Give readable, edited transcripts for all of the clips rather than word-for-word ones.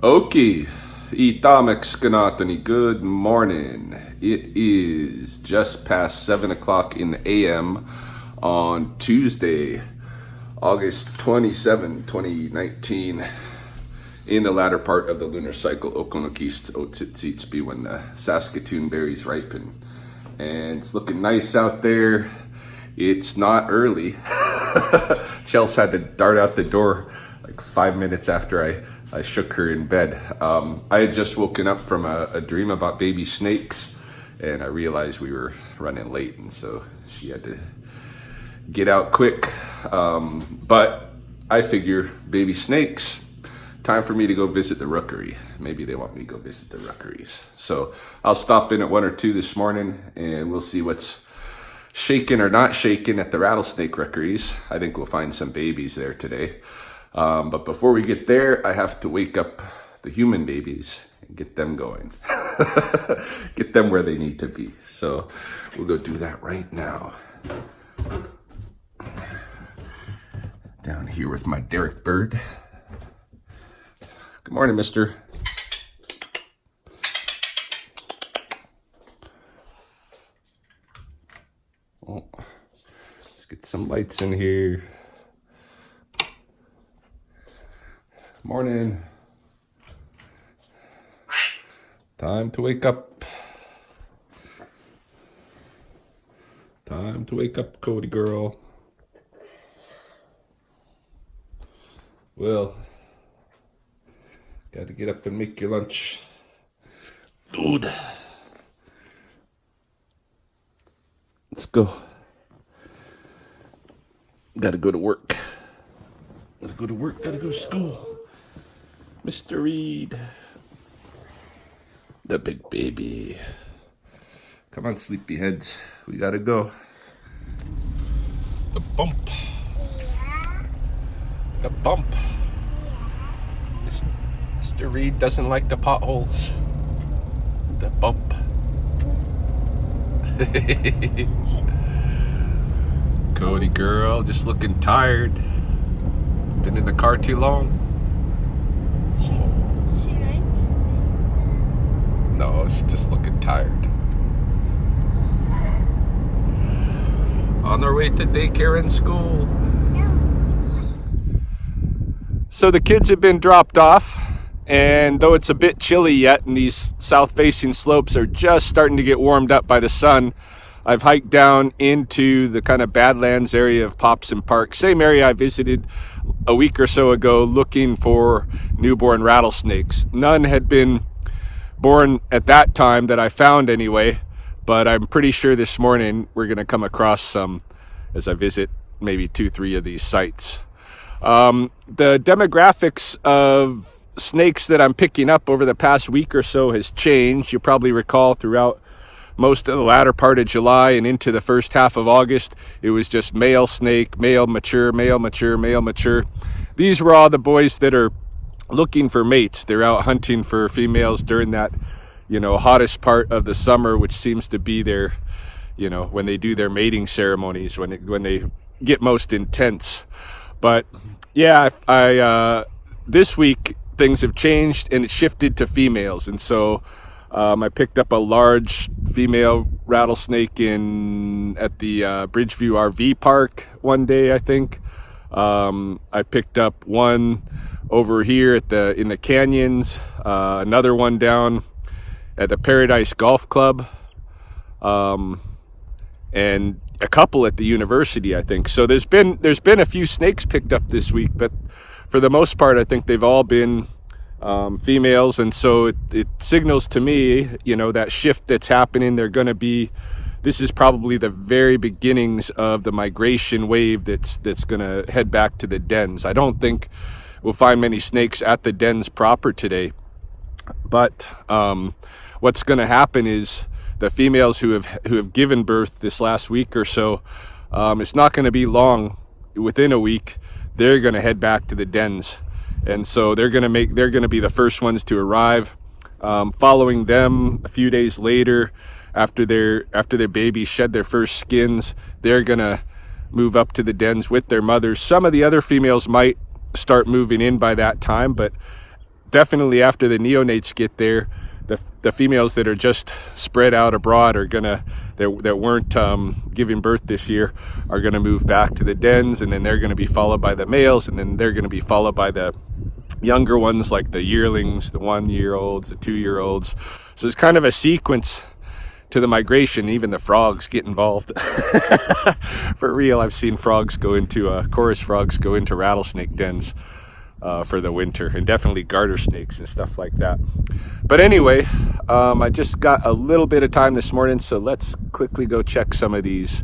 Okay, Itamekskanatani, good morning. It is just past 7 o'clock in the AM on Tuesday, August 27, 2019, in the latter part of the lunar cycle, Okonokist Otsitsitspi, when the Saskatoon berries ripen. And it's looking nice out there. It's not early. Chelsea had to dart out the door like 5 minutes after I shook her in bed. I had just woken up from a dream about baby snakes, and I realized we were running late, and so she had to get out quick. But I figure baby snakes, time for me to go visit the rookery. Maybe they want me to go visit the rookeries. So I'll stop in at 1 or 2 this morning, and we'll see what's shaken or not shaken at the rattlesnake rookeries. I think we'll find some babies there today. But before we get there, I have to wake up the human babies and get them going. Get them where they need to be. So we'll go do that right now. Down here with my Derek bird. Good morning, mister. Oh, let's get some lights in here. Morning. Time to wake up. Time to wake up, Cody girl. Well, gotta get up and make your lunch. Dude. Let's go. Gotta go to work. Gotta go to work, gotta go to school. Mr. Reed. The big baby. Come on, sleepyheads. We gotta go. The bump. The bump. Mr. Reed doesn't like the potholes. The bump. Cody girl, just looking tired. Been in the car too long? She writes? No, she's just looking tired. On their way to daycare and school. So the kids have been dropped off, and though it's a bit chilly yet, and these south-facing slopes are just starting to get warmed up by the sun, I've hiked down into the kind of Badlands area of Popson Park, same area I visited a week or so ago looking for newborn rattlesnakes. None had been born at that time that I found anyway, but I'm pretty sure this morning we're going to come across some as I visit maybe 2-3 of these sites. The demographics of snakes that I'm picking up over the past week or so has changed. You probably recall throughout most of the latter part of July and into the first half of August, it was just male snake, male mature, male mature, male mature. These were all the boys that are looking for mates. They're out hunting for females during that, hottest part of the summer, which seems to be their, when they do their mating ceremonies, when they get most intense. But yeah, I this week things have changed and it shifted to females, and so I picked up a large female rattlesnake at the Bridgeview RV Park one day, I think. I picked up one over here in the canyons, another one down at the Paradise Golf Club, and a couple at the university, I think. So there's been a few snakes picked up this week, but for the most part, I think they've all been females, and so it signals to me, that shift that's happening. This is probably the very beginnings of the migration wave that's going to head back to the dens. I don't think we'll find many snakes at the dens proper today, but what's going to happen is the females who have given birth this last week or so, it's not going to be long. Within a week, they're going to head back to the dens. And so they're going to be the first ones to arrive. Following them, a few days later, after their babies shed their first skins, they're going to move up to the dens with their mothers. Some of the other females might start moving in by that time, but definitely after the neonates get there, the females that are just spread out abroad are gonna, that weren't giving birth this year, are gonna move back to the dens, and then they're gonna be followed by the males, and then they're gonna be followed by the younger ones, like the yearlings, the 1-year-olds, the 2-year-olds. So it's kind of a sequence to the migration. Even the frogs get involved. For real, I've seen frogs go into chorus frogs go into rattlesnake dens for the winter, and definitely garter snakes and stuff like that. But anyway, I just got a little bit of time this morning, so let's quickly go check some of these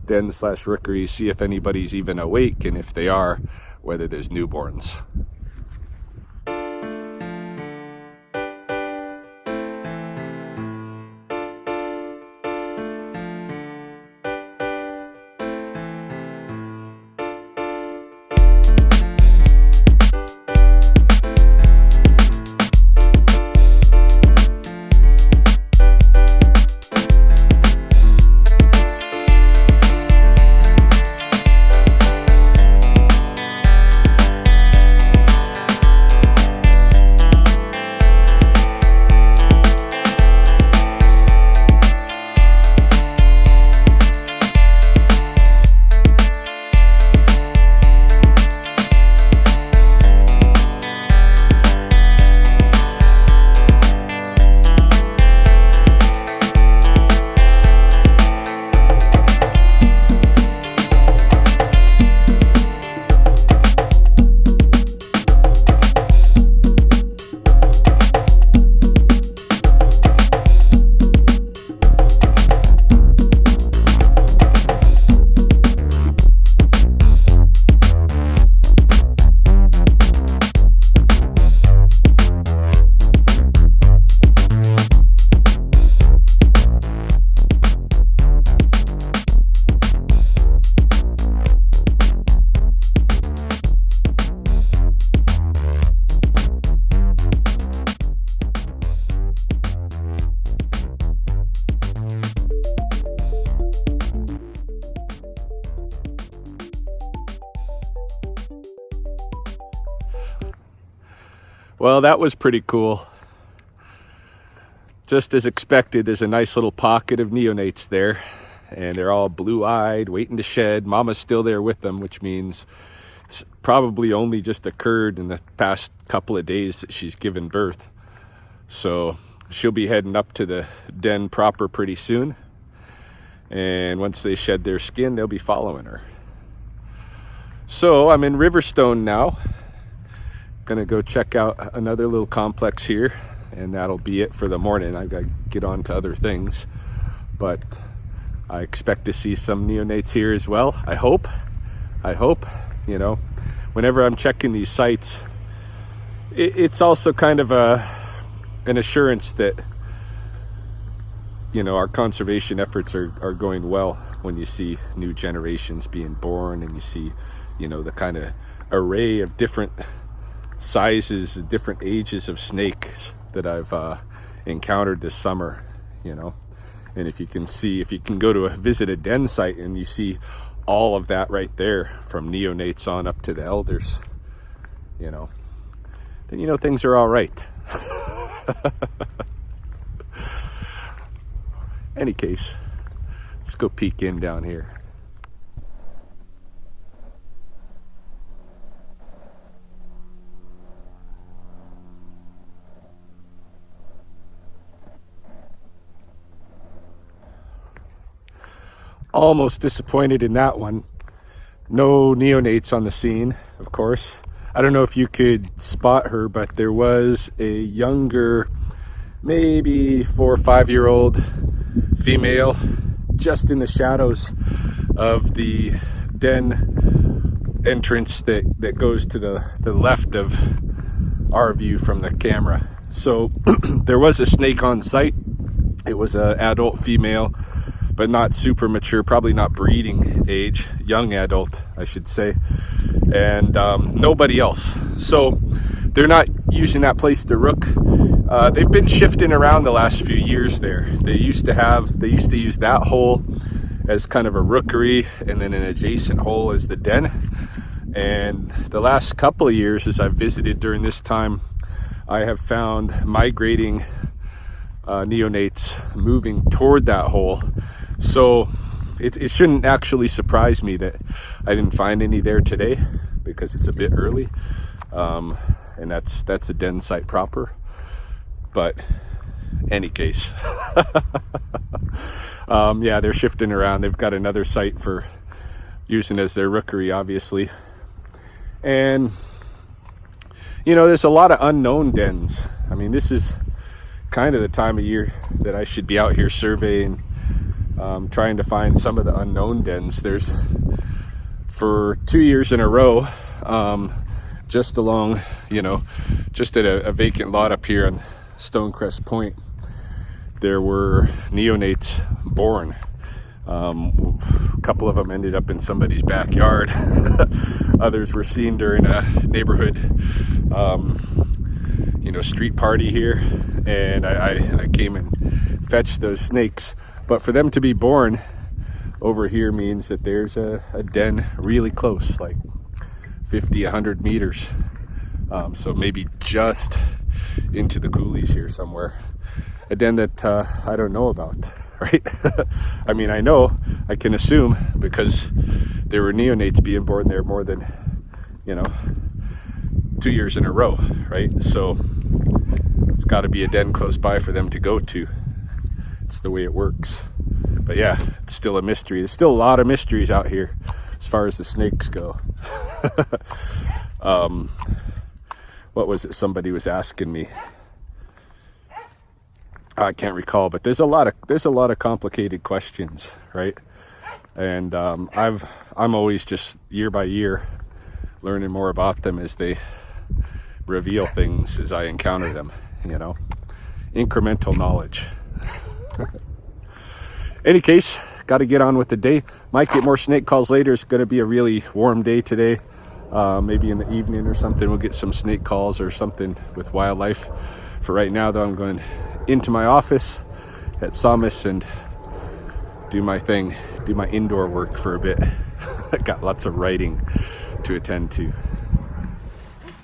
dens / rookeries, see if anybody's even awake, and if they are, whether there's newborns. Well, that was pretty cool. Just as expected, there's a nice little pocket of neonates there, and they're all blue-eyed, waiting to shed. Mama's still there with them, which means it's probably only just occurred in the past couple of days that she's given birth. So she'll be heading up to the den proper pretty soon, and once they shed their skin, they'll be following her. So I'm in Riverstone now. Gonna go check out another little complex here, and that'll be it for the morning. I've got to get on to other things, but I expect to see some neonates here as well. I hope, you know, whenever I'm checking these sites, it's also kind of an assurance that, you know, our conservation efforts are going well when you see new generations being born, and you see, you know, the kind of array of different sizes, different ages of snakes that I've encountered this summer, you know. And if you can go to visit a den site and you see all of that right there, from neonates on up to the elders, you know, then you know things are all right. Any case, let's go peek in down here. Almost disappointed in that one. No neonates on the scene, of course. I don't know if you could spot her, but there was a younger, maybe 4 or 5-year-old female just in the shadows of the den entrance that goes to the left of our view from the camera. So there was a snake on site. It was an adult female, but not super mature, probably not breeding age, young adult, I should say, and nobody else. So they're not using that place to rook. They've been shifting around the last few years there. They used to use that hole as kind of a rookery, and then an adjacent hole as the den. And the last couple of years, as I've visited during this time, I have found migrating neonates moving toward that hole. So it shouldn't actually surprise me that I didn't find any there today, because it's a bit early, and that's a den site proper. But any case, yeah, they're shifting around. They've got another site for using as their rookery, obviously. And you know, there's a lot of unknown dens. I mean, this is kind of the time of year that I should be out here surveying, trying to find some of the unknown dens. There's, for 2 years in a row, just along, you know, just at a vacant lot up here on Stonecrest Point, there were neonates born. A couple of them ended up in somebody's backyard. Others were seen during a neighborhood, you know, street party here, and I came and fetched those snakes. But for them to be born over here means that there's a den really close, like 50, 100 meters. So maybe just into the coulees here somewhere. A den that I don't know about, right? I mean, I can assume, because there were neonates being born there more than, you know, 2 years in a row, right? So it's got to be a den close by for them to go to. It's the way it works. But yeah, it's still a mystery. There's still a lot of mysteries out here as far as the snakes go. What was it somebody was asking me? I can't recall, but there's a lot of complicated questions, right? And I'm always just year by year learning more about them as they reveal things as I encounter them, you know, incremental knowledge. Any case, got to get on with the day. Might get more snake calls later. It's going to be a really warm day today. Maybe in the evening or something we'll get some snake calls or something with wildlife. For right now though, I'm going into my office at Samus and do my thing, do my indoor work for a bit. I got lots of writing to attend to.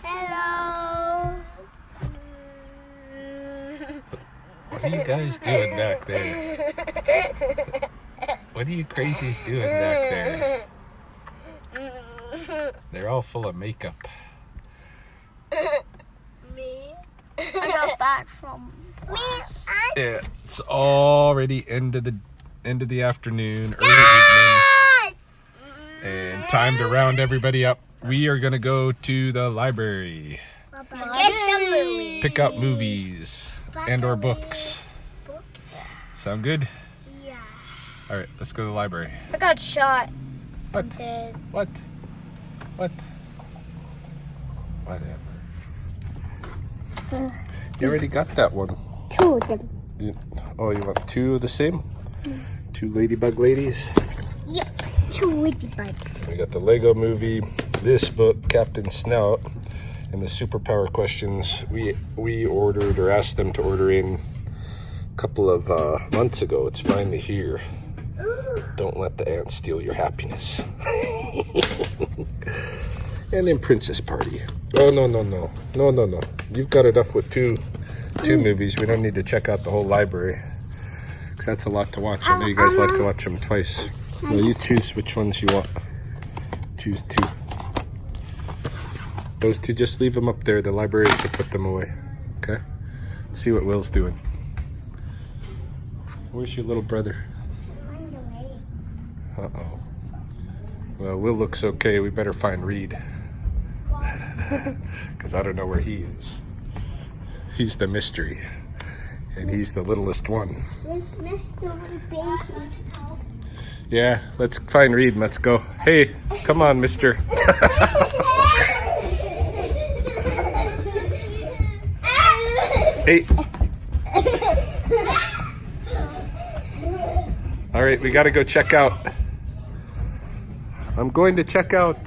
Hello. What are you guys doing back there? What are you crazies doing back there? They're all full of makeup. Me? I got back from class. Yeah, it's already end of the afternoon, early evening, and time to round everybody up. We are gonna go to the library, Get some movies. pick up movies and or books. Sound good? Yeah. All right, let's go to the library. I got shot. What? I'm dead. What? Whatever. You already got that one. Two of them. You want two of the same? Two ladybug ladies. Yep. Two ladybugs. We got the Lego Movie, this book, Captain Snout, and the superpower questions we ordered or asked them to order in a couple of months ago. It's finally here. Ooh. Don't let the ants steal your happiness. And then Princess Party. Oh, no. You've got enough with two movies. We don't need to check out the whole library, because that's a lot to watch. I know you guys like to watch them twice. Well, you choose which ones you want. Choose two. Those two, just leave them up there. The librarians will put them away. Okay? Let's see what Will's doing. Where's your little brother? Uh-oh. Well, Will looks okay. We better find Reed. Because I don't know where he is. He's the mystery. And he's the littlest one. Yeah, let's find Reed and let's go. Hey, come on, mister. Hey. All right, we got to go check out. I'm going to check out.